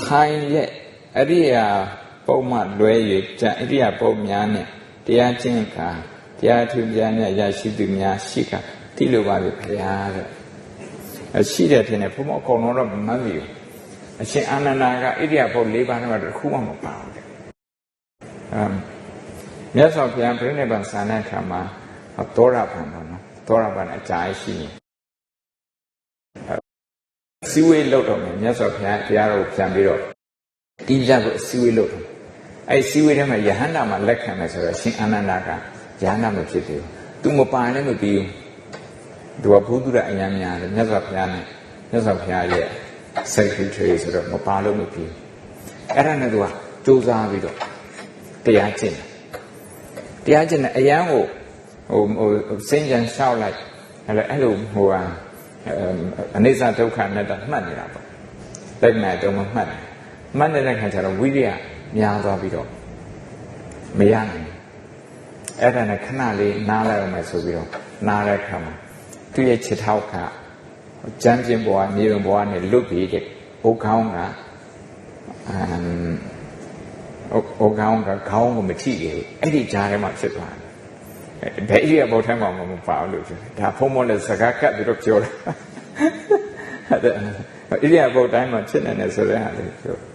ခိုင်ရဲ့အရိယာပုံမှလွဲ၍ကြံအရိယာပုံများနဲ့တရားကျင့်ခါတရားထူးများနဲ့ရရှိသူများရှိကတိလိုပါပြီခင်ဗျာရှိတဲ့ထင်တယ်ဘုမောအကုန်လုံးတော့မမှတ်မိဘူးအရှင်အာနန္ဒာကဣရိယာပုတ်၄ပါးတော့တစ်ခုမှမပါဘူးမြတ်စွာဘုရားပြိဋိဘံဆာတဲ့အခါမှာသောရပန်တော့နော်သောရပန်အကြာရှိနေစီဝေးလို့တော့မြတ်စွာဘုရားတရားတော်ပြန်ပြီးတော့ဒီကြကိုစီဝေးလို့အဲ့စီဝေးထဲမှာယဟန္တာမှာလက်ခံမယ်ဆိုတော့ရှင်အာနန္ဒာကယဟန္တာမဖြစ်သေးဘူးသူမပါလည်းမပြီးဘူးသူကဘုသူရအယံများတယ်မြတ်စွာဘုရားနဲ့မြတ်စွာဘုရားရဲ့ secretary ဆိုတော့မပါလို့မပြီးအဲ့ဒါနဲ့သူကစူးစမ်းပြီးတော့တရားကျင့်တဲ့အယံကိုစင်ကြံလျှောက်လိုက်အဲ့လိုအနိစ္စဒုက္ခအနတ္တမှတ်နေတာပေါ့လက်နဲ့တော့မမှတ်နေတဲ့ခါကျတော့ဝိရိယများသွားပြီးတော့မရနိုင်အဲ့ဒါနဲ့ခဏလေးနားလိုက်အောင်မယ်ဆိုပြီးတော့နားတဲ့ခါမှာသူ့ရဲ့ခြေထောက်ကကျမ်းကျင်ဘဝမြေဘဝနဲ့လွတ်ပြီးတဲ့ဥခေါင်းကခေါင်းကိုမထိခဲ့ဘူးအဲ့ဒီကြားထဲမှာဖြစ်သွားတယ်ဘယ်အိရဘောထဲမှာမပါဘူးလို့ပြောတယ်ဒါဖုံးမလဲစကားကပ်ပြီးတော့ပြောတယ်အဲ့ဒါအိရဘောတိုင်းမှာဖြစ်နေတယ်ဆိုတဲ့ဟာလေးပြော